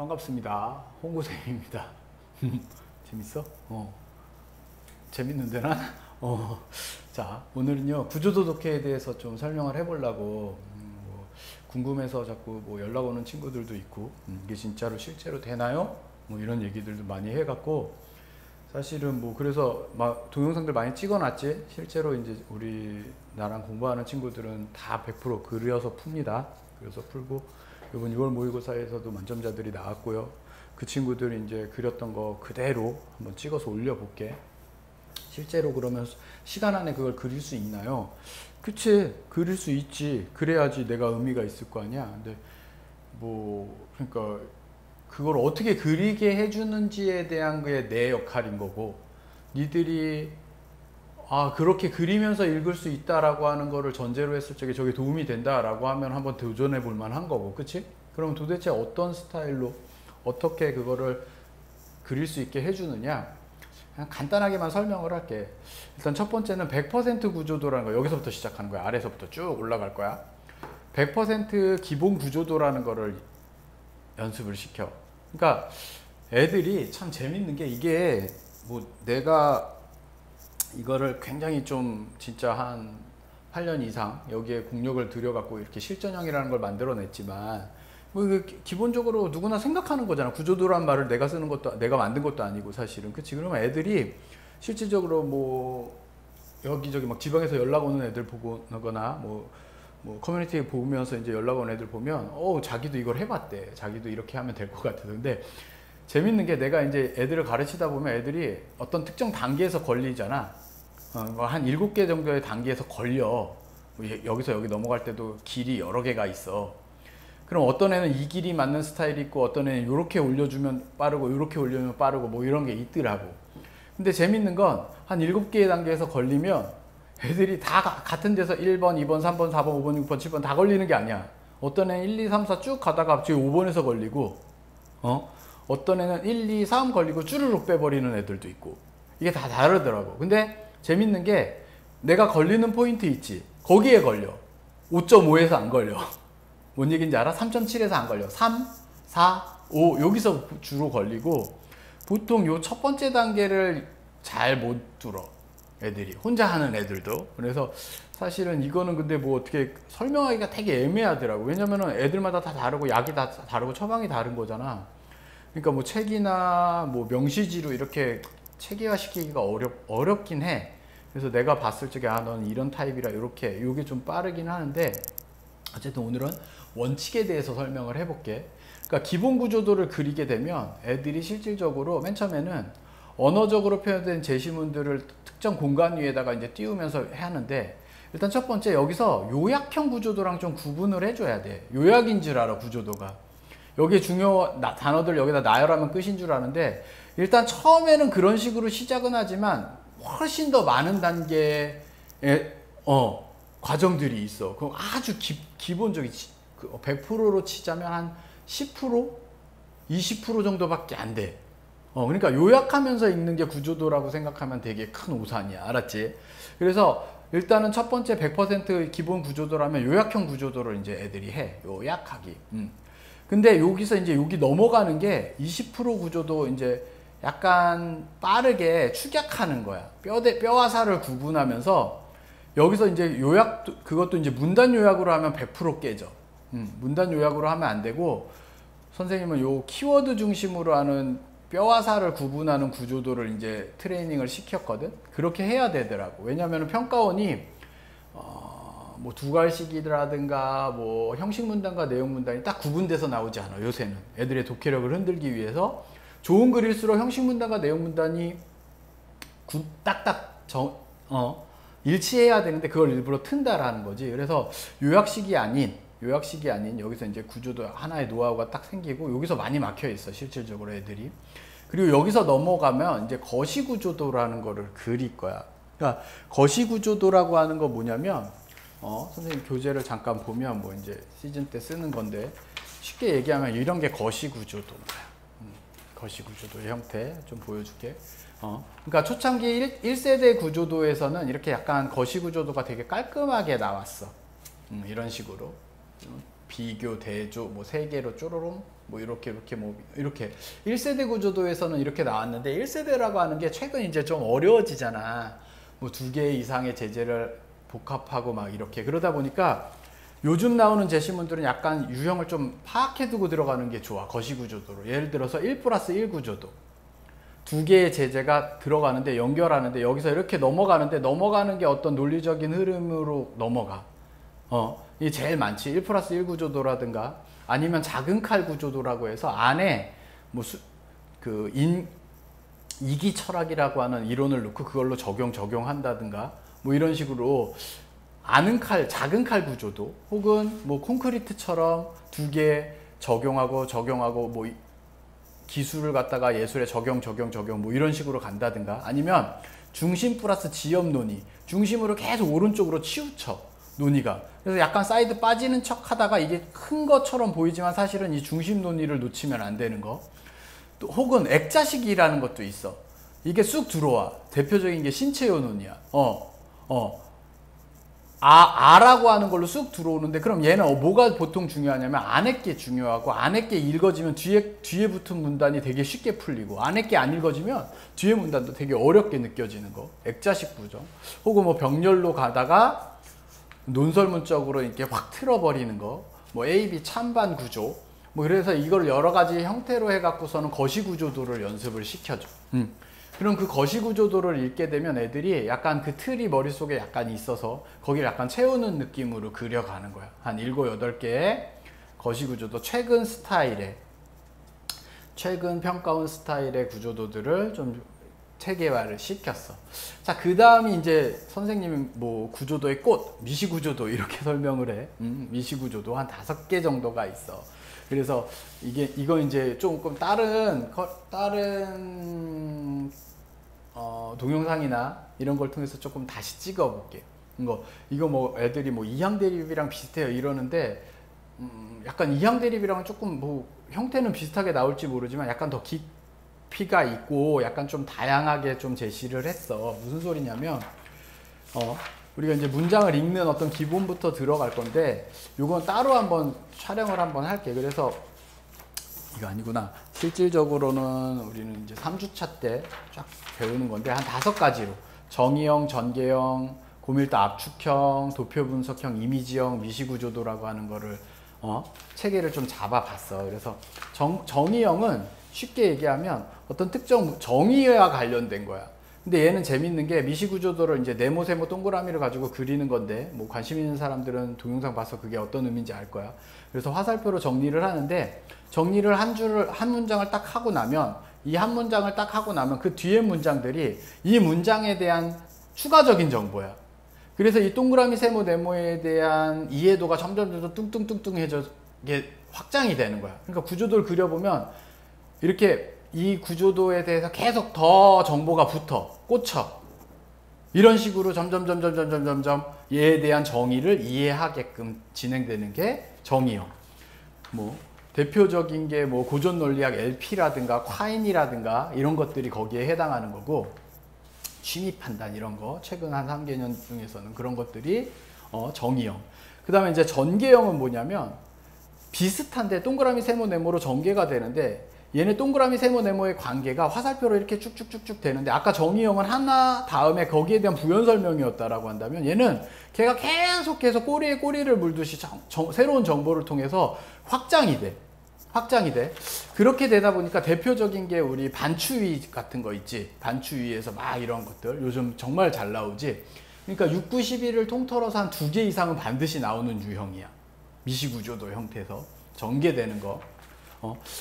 반갑습니다. 홍고쌤입니다. 재밌어? 재밌는데 난? 자, 오늘은요 구조도덕회에 대해서 좀 설명을 해보려고 뭐 궁금해서 자꾸 뭐 연락 오는 친구들도 있고 이게 진짜로 실제로 되나요? 뭐 이런 얘기들도 많이 해갖고 사실은 뭐 그래서 막 동영상들 많이 찍어놨지. 실제로 이제 우리 나랑 공부하는 친구들은 다 100% 그려서 풉니다. 그래서 풀고 이번 6월 모의고사에서도 만점자들이 나왔고요. 그 친구들이 이제 그렸던 거 그대로 한번 찍어서 올려볼게. 실제로 그러면 시간 안에 그걸 그릴 수 있나요? 그치, 그릴 수 있지. 그래야지 내가 의미가 있을 거 아니야. 근데 뭐 그러니까 그걸 어떻게 그리게 해주는지에 대한 게 내 역할인 거고, 니들이 그렇게 그리면서 읽을 수 있다라고 하는 거를 전제로 했을 적에 저게 도움이 된다라고 하면 한번 도전해 볼 만한 거고, 그치? 그럼 도대체 어떤 스타일로 어떻게 그거를 그릴 수 있게 해주느냐? 그냥 간단하게만 설명을 할게. 일단 첫 번째는 100% 구조도라는 거, 여기서부터 시작하는 거야. 아래서부터 쭉 올라갈 거야. 100% 기본 구조도라는 거를 연습을 시켜. 그러니까 애들이 참 재밌는 게, 이게 뭐 내가 이거를 굉장히 좀 진짜 한 8년 이상 여기에 공력을 들여갖고 이렇게 실전형이라는 걸 만들어냈지만, 뭐 기본적으로 누구나 생각하는 거잖아. 구조도란 말을 내가 쓰는 것도, 내가 만든 것도 아니고 사실은. 그치? 그러면 애들이 실질적으로 뭐 여기저기 막 지방에서 연락 오는 애들 보거나 뭐 커뮤니티 보면서 이제 연락 온 애들 보면 자기도 이걸 해봤대. 자기도 이렇게 하면 될 것 같아. 근데 재밌는 게, 내가 이제 애들을 가르치다 보면 애들이 어떤 특정 단계에서 걸리잖아. 뭐 한 7개 정도의 단계에서 걸려. 뭐 여기서 여기 넘어갈 때도 길이 여러 개가 있어. 그럼 어떤 애는 이 길이 맞는 스타일이 있고, 어떤 애는 이렇게 올려주면 빠르고 이렇게 올려주면 빠르고 뭐 이런 게 있더라고. 근데 재밌는 건 한 7개의 단계에서 걸리면 애들이 다 같은 데서 1번, 2번, 3번, 4번, 5번, 6번, 7번 다 걸리는 게 아니야. 어떤 애는 1, 2, 3, 4 쭉 가다가 갑자기 5번에서 걸리고, 어떤 애는 1, 2, 3 걸리고 쭈르륵 빼버리는 애들도 있고. 이게 다 다르더라고. 근데 재밌는 게, 내가 걸리는 포인트 있지. 거기에 걸려. 5.5에서 안 걸려. 뭔 얘기인지 알아? 3.7에서 안 걸려. 3, 4, 5 여기서 주로 걸리고, 보통 요 첫 번째 단계를 잘 못 뚫어. 애들이 혼자 하는 애들도. 그래서 사실은 이거는 근데 뭐 어떻게 설명하기가 되게 애매하더라고. 왜냐면은 애들마다 다 다르고 약이 다 다르고 처방이 다른 거잖아. 그러니까 뭐 책이나 뭐 명시지로 이렇게 체계화 시키기가 어렵긴 해. 그래서 내가 봤을 적에 너는 이런 타입이라 이렇게, 요게 좀 빠르긴 하는데, 어쨌든 오늘은 원칙에 대해서 설명을 해볼게. 그러니까 기본 구조도를 그리게 되면 애들이 실질적으로 맨 처음에는 언어적으로 표현된 제시문들을 특정 공간 위에다가 이제 띄우면서 하는데, 일단 첫 번째 여기서 요약형 구조도랑 좀 구분을 해줘야 돼. 요약인 줄 알아, 구조도가. 여기에 단어들 여기다 나열하면 끝인 줄 아는데, 일단 처음에는 그런 식으로 시작은 하지만 훨씬 더 많은 단계의 과정들이 있어. 그럼 아주 기본적인 100%로 치자면 한 10%? 20% 정도밖에 안 돼. 그러니까 요약하면서 읽는 게 구조도라고 생각하면 되게 큰 오산이야. 알았지? 그래서 일단은 첫 번째 100% 기본 구조도라면 요약형 구조도를 이제 애들이 해. 요약하기. 근데 여기서 이제 여기 넘어가는 게 20% 구조도 이제 약간 빠르게 축약하는 거야. 뼈와 살을 구분하면서, 여기서 이제 그것도 이제 문단 요약으로 하면 100% 깨져. 문단 요약으로 하면 안 되고, 선생님은 요 키워드 중심으로 하는 뼈와 살을 구분하는 구조도를 이제 트레이닝을 시켰거든. 그렇게 해야 되더라고. 왜냐하면 평가원이 뭐 두괄식이라든가 뭐 형식 문단과 내용 문단이 딱 구분돼서 나오지 않아. 요새는 애들의 독해력을 흔들기 위해서 좋은 글일수록 형식 문단과 내용 문단이 딱딱 일치해야 되는데, 그걸 일부러 튼다라는 거지. 그래서 요약식이 아닌 여기서 이제 구조도 하나의 노하우가 딱 생기고, 여기서 많이 막혀 있어 실질적으로 애들이. 그리고 여기서 넘어가면 이제 거시구조도라는 거를 그릴 거야. 그러니까 거시구조도라고 하는 거 뭐냐면, 선생님 교재를 잠깐 보면 뭐 이제 시즌 때 쓰는 건데, 쉽게 얘기하면 이런 게 거시구조도인 거야. 거시구조도의 형태 좀 보여줄게. 그러니까 초창기 1세대 구조도에서는 이렇게 약간 거시구조도가 되게 깔끔하게 나왔어. 이런 식으로 비교, 대조, 뭐 3개로 쪼로롱 뭐 이렇게 뭐 이렇게 1세대 구조도에서는 이렇게 나왔는데 1세대라고 하는 게 최근 이제 좀 어려워지잖아. 뭐 2개 이상의 제재를 복합하고 막 이렇게 그러다 보니까 요즘 나오는 제시문들은 약간 유형을 좀 파악해두고 들어가는 게 좋아. 거시구조도로. 예를 들어서 1+1 구조도. 2개의 제재가 들어가는데 연결하는데 여기서 이렇게 넘어가는데 넘어가는 게 어떤 논리적인 흐름으로 넘어가. 이게 제일 많지. 1+1 구조도라든가 아니면 작은 칼 구조도라고 해서 안에 뭐 이기 철학이라고 하는 이론을 넣고 그걸로 적용한다든가 뭐 이런 식으로 작은 칼 구조도 혹은 뭐 콘크리트처럼 2개 적용하고 뭐 기술을 갖다가 예술에 적용 뭐 이런 식으로 간다든가 아니면 중심 플러스 지엽 논의 중심으로 계속 오른쪽으로 치우쳐 논의가 그래서 약간 사이드 빠지는 척 하다가 이게 큰 것처럼 보이지만 사실은 이 중심 논의를 놓치면 안 되는 거 또 혹은 액자식이라는 것도 있어. 이게 쑥 들어와. 대표적인 게 신체요 논이야. 아라고 하는 걸로 쑥 들어오는데 그럼 얘는 뭐가 보통 중요하냐면 안에 게 중요하고 안에 게 읽어지면 뒤에 붙은 문단이 되게 쉽게 풀리고 안에 게 안 읽어지면 뒤에 문단도 되게 어렵게 느껴지는 거. 액자식 구조. 혹은 뭐 병렬로 가다가 논설문적으로 이렇게 확 틀어버리는 거. 뭐 A, B 찬반 구조. 뭐 그래서 이걸 여러 가지 형태로 해갖고서는 거시구조도를 연습을 시켜줘. 그럼 그 거시구조도를 읽게 되면 애들이 약간 그 틀이 머릿속에 약간 있어서 거기를 약간 채우는 느낌으로 그려가는 거야. 한 7, 8개의 거시구조도 최근 평가원 스타일의 구조도들을 좀 체계화를 시켰어. 자, 그 다음이 이제 선생님이 뭐 구조도의 꽃, 미시구조도 이렇게 설명을 해. 미시구조도 한 5개 정도가 있어. 그래서 이거 이제 조금 다른 동영상이나 이런 걸 통해서 조금 다시 찍어 볼게. 이거 뭐 애들이 뭐 이항 대립이랑 비슷해요 이러는데 약간 이항 대립이랑은 조금 뭐 형태는 비슷하게 나올지 모르지만 약간 더 깊이가 있고 약간 좀 다양하게 좀 제시를 했어. 무슨 소리냐면 우리가 이제 문장을 읽는 어떤 기본부터 들어갈 건데 요건 따로 한번 촬영을 한번 할게. 그래서 이거 아니구나. 실질적으로는 우리는 이제 3주차 때 쫙 배우는 건데 한 5가지로 정의형, 전개형, 고밀도 압축형, 도표 분석형, 이미지형, 미시구조도라고 하는 거를 체계를 좀 잡아봤어. 그래서 정의형은 쉽게 얘기하면 어떤 특정 정의와 관련된 거야. 근데 얘는 재밌는 게 미시구조도를 이제 네모, 세모, 동그라미를 가지고 그리는 건데 뭐 관심 있는 사람들은 동영상 봐서 그게 어떤 의미인지 알 거야. 그래서 화살표로 정리를 하는데 정리를 한 문장을 딱 하고 나면 이 한 문장을 딱 하고 나면 그 뒤에 문장들이 이 문장에 대한 추가적인 정보야. 그래서 이 동그라미, 세모, 네모에 대한 이해도가 점점 뚱뚱뚱뚱해져 확장이 되는 거야. 그러니까 구조도를 그려보면 이렇게 이 구조도에 대해서 계속 더 정보가 꽂혀. 이런 식으로 점점 얘에 대한 정의를 이해하게끔 진행되는 게 정의형. 뭐 대표적인 게 뭐 고전 논리학 LP라든가 콰인이라든가 이런 것들이 거기에 해당하는 거고 취미 판단 이런 거 최근 한 3개년 중에서는 그런 것들이 정의형. 그 다음에 이제 전개형은 뭐냐면 비슷한데 동그라미, 세모, 네모로 전개가 되는데 얘네 동그라미, 세모, 네모의 관계가 화살표로 이렇게 쭉쭉쭉쭉 되는데 아까 정의형은 하나 다음에 거기에 대한 부연 설명이었다라고 한다면 얘는 걔가 계속해서 꼬리에 꼬리를 물듯이 새로운 정보를 통해서 확장이 돼. 그렇게 되다 보니까 대표적인 게 우리 반추위 같은 거 있지. 반추위에서 막 이런 것들 요즘 정말 잘 나오지. 그러니까 6, 9, 11을 통틀어서 한 2개 이상은 반드시 나오는 유형이야. 미시구조도 형태에서 전개되는 거.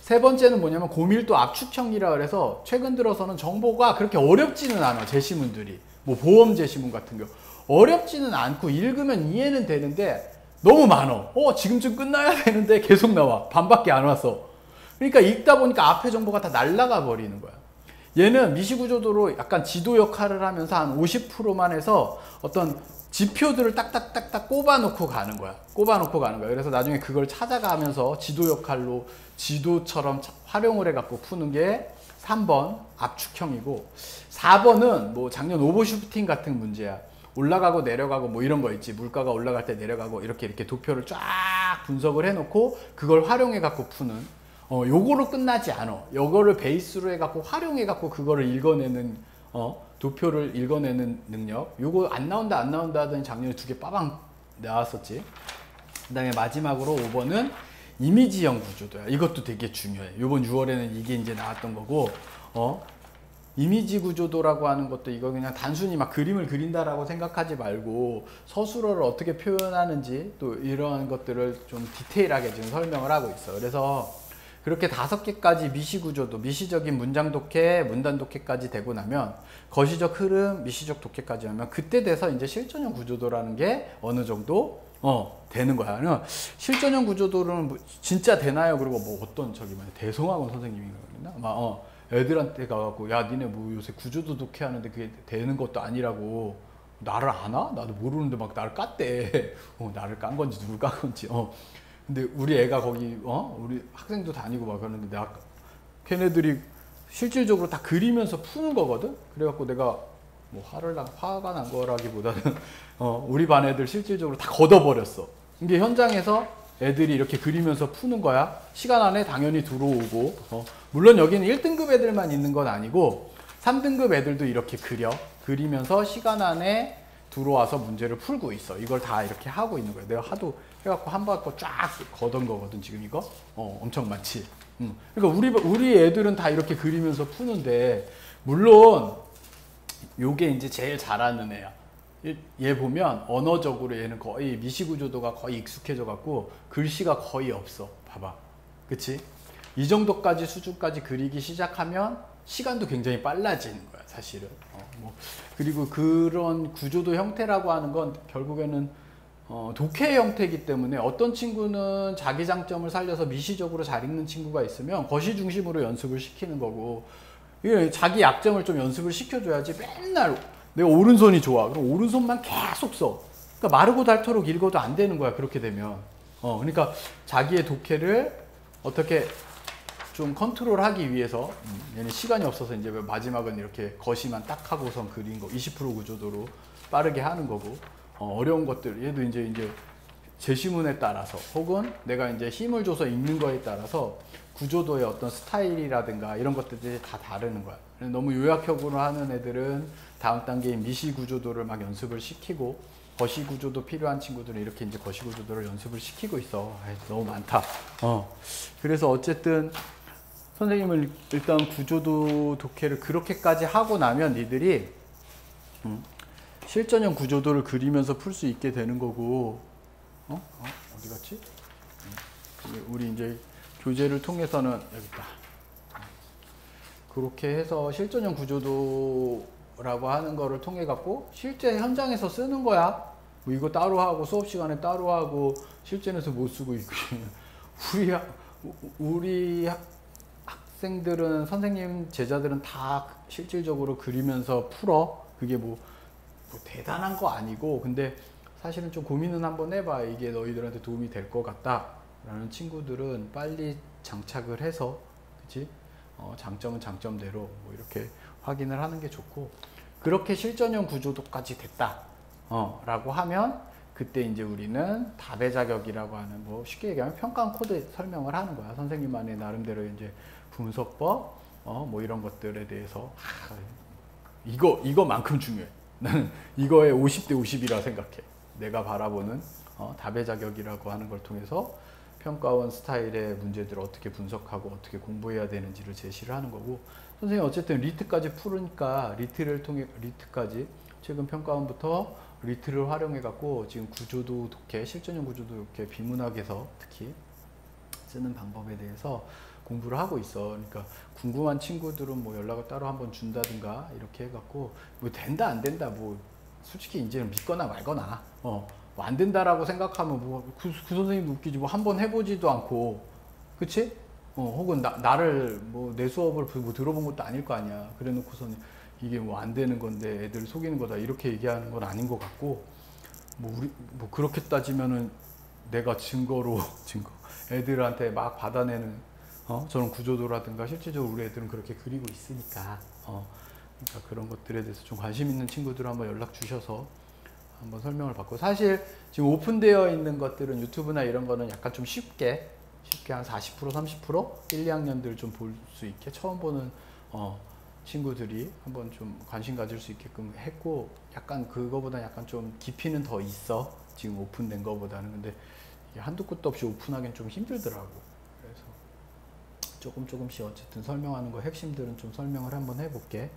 세 번째는 뭐냐면 고밀도 압축형이라 그래서 최근 들어서는 정보가 그렇게 어렵지는 않아. 제시문들이 뭐 보험 제시문 같은 경우 어렵지는 않고 읽으면 이해는 되는데 너무 많어. 지금쯤 끝나야 되는데 계속 나와. 반밖에 안 왔어. 그러니까 읽다 보니까 앞에 정보가 다 날아가 버리는 거야. 얘는 미시구조도로 약간 지도 역할을 하면서 한 50%만 해서 어떤 지표들을 딱딱딱딱 꼽아놓고 가는 거야. 그래서 나중에 그걸 찾아가면서 지도 역할로 지도처럼 활용을 해갖고 푸는 게 3번 압축형이고 4번은 뭐 작년 오버슈팅 같은 문제야. 올라가고 내려가고 뭐 이런 거 있지. 물가가 올라갈 때 내려가고 이렇게 도표를 쫙 분석을 해놓고 그걸 활용해 갖고 푸는 요거로 끝나지 않아. 요거를 베이스로 해갖고 활용해갖고 그거를 읽어내는 도표를 읽어내는 능력. 요거 안 나온다 하더니 작년에 2개 빠방 나왔었지. 그 다음에 마지막으로 5번은 이미지형 구조도야. 이것도 되게 중요해. 요번 6월에는 이게 이제 나왔던 거고, 이미지 구조도라고 하는 것도 이거 그냥 단순히 막 그림을 그린다라고 생각하지 말고 서술어를 어떻게 표현하는지 또 이런 것들을 좀 디테일하게 지금 설명을 하고 있어. 그래서 그렇게 5개까지 미시 구조도, 미시적인 문장 독해, 문단 독해까지 되고 나면 거시적 흐름, 미시적 독해까지 하면 그때 돼서 이제 실전형 구조도라는 게 어느 정도 되는 거야. 그러니까 실전형 구조도는 뭐 진짜 되나요? 그리고 뭐 어떤 대성학원 선생님인가 그랬나? 막 애들한테 가갖고 야 니네 뭐 요새 구조도 독해하는데 그게 되는 것도 아니라고 나를 아나? 나도 모르는데 막 나를 깠대. 나를 깐 건지 누굴 깐 건지. 근데 우리 애가 거기 우리 학생도 다니고 막 그러는데 내가 걔네들이 실질적으로 다 그리면서 푸는 거거든. 그래갖고 내가 뭐 화가 난 거라기보다는 우리 반 애들 실질적으로 다 걷어버렸어. 이게 현장에서 애들이 이렇게 그리면서 푸는 거야. 시간 안에 당연히 들어오고 물론 여기는 1등급 애들만 있는 건 아니고 3등급 애들도 이렇게 그리면서 시간 안에 들어와서 문제를 풀고 있어. 이걸 다 이렇게 하고 있는 거야. 내가 하도 해갖고 한 바퀴 쫙 걷은 거거든 지금 이거. 엄청 많지. 그러니까 우리 애들은 다 이렇게 그리면서 푸는데 물론 요게 이제 제일 잘하는 애야. 얘 보면 언어적으로 얘는 거의 미시구조도가 거의 익숙해져 갖고 글씨가 거의 없어. 봐봐. 그치? 이 정도까지 수준까지 그리기 시작하면 시간도 굉장히 빨라지는 거야 사실은. 그리고 그런 구조도 형태라고 하는 건 결국에는 독해 형태이기 때문에 어떤 친구는 자기 장점을 살려서 미시적으로 잘 읽는 친구가 있으면 거시 중심으로 연습을 시키는 거고, 자기 약점을 좀 연습을 시켜줘야지 맨날 내가 오른손이 좋아. 그럼 오른손만 계속 써. 그러니까 마르고 닳도록 읽어도 안 되는 거야 그렇게 되면. 그러니까 자기의 독해를 어떻게 좀 컨트롤하기 위해서 얘는 시간이 없어서 이제 마지막은 이렇게 거시만 딱 하고선 그린 거 20% 구조도로 빠르게 하는 거고, 어려운 것들 얘도 이제 제시문에 따라서 혹은 내가 이제 힘을 줘서 읽는 거에 따라서 구조도의 어떤 스타일이라든가 이런 것들이 다 다르는 거야. 너무 요약형으로 하는 애들은 다음 단계인 미시 구조도를 막 연습을 시키고, 거시 구조도 필요한 친구들은 이렇게 이제 거시 구조도를 연습을 시키고 있어. 너무 많다. 그래서 어쨌든 선생님은 일단 구조도 독해를 그렇게까지 하고 나면 니들이 실전형 구조도를 그리면서 풀 수 있게 되는 거고, 어디 갔지? 우리 이제 교재를 통해서는 여기 있다. 그렇게 해서 실전형 구조도라고 하는 거를 통해 갖고 실제 현장에서 쓰는 거야. 뭐 이거 따로 하고 수업 시간에 따로 하고 실전에서 못 쓰고 있고. 우리 학생들은 선생님 제자들은 다 실질적으로 그리면서 풀어. 그게 뭐 대단한 거 아니고, 근데 사실은 좀 고민은 한번 해봐. 이게 너희들한테 도움이 될 것 같다 라는 친구들은 빨리 장착을 해서, 그치? 장점은 장점대로 뭐 이렇게 확인을 하는 게 좋고, 그렇게 실전형 구조도까지 됐다 라고 하면 그때 이제 우리는 답의 자격이라고 하는, 뭐 쉽게 얘기하면 평가 코드 설명을 하는 거야. 선생님만의 나름대로 이제 분석법 뭐 이런 것들에 대해서 이거만큼 중요해. 나는 이거에 50대 50이라 생각해. 내가 바라보는 답의 자격이라고 하는 걸 통해서 평가원 스타일의 문제들을 어떻게 분석하고 어떻게 공부해야 되는지를 제시를 하는 거고, 선생님 어쨌든 리트까지 풀으니까 리트까지 최근 평가원부터 리트를 활용해 갖고 지금 구조도 독해, 실전형 구조도 독해, 비문학에서 특히 쓰는 방법에 대해서 공부를 하고 있어. 그러니까 궁금한 친구들은 뭐 연락을 따로 한번 준다든가 이렇게 해갖고 뭐 된다 안 된다 뭐 솔직히 이제는 믿거나 말거나 뭐 안 된다라고 생각하면 뭐 그 선생님 웃기지 뭐 한번 해보지도 않고, 그치? 혹은 나를 뭐 내 수업을 뭐 들어본 것도 아닐 거 아니야. 그래 놓고서는 이게 뭐 안 되는 건데 애들을 속이는 거다 이렇게 얘기하는 건 아닌 것 같고, 뭐 그렇게 따지면은 내가 증거 애들한테 막 받아내는 저런 구조도라든가 실질적으로 우리 애들은 그렇게 그리고 있으니까 그러니까 그런 것들에 대해서 좀 관심 있는 친구들 한번 연락 주셔서 한번 설명을 받고, 사실 지금 오픈되어 있는 것들은 유튜브나 이런 거는 약간 좀 쉽게 쉽게 한 40%, 30%? 1, 2학년들 좀 볼 수 있게 처음 보는 친구들이 한번 좀 관심 가질 수 있게끔 했고, 약간 그거보다 약간 좀 깊이는 더 있어. 지금 오픈된 거보다는. 근데 이게 한두 끝도 없이 오픈하기는 좀 힘들더라고. 그래서 조금씩 어쨌든 설명하는 거 핵심들은 좀 설명을 한번 해볼게.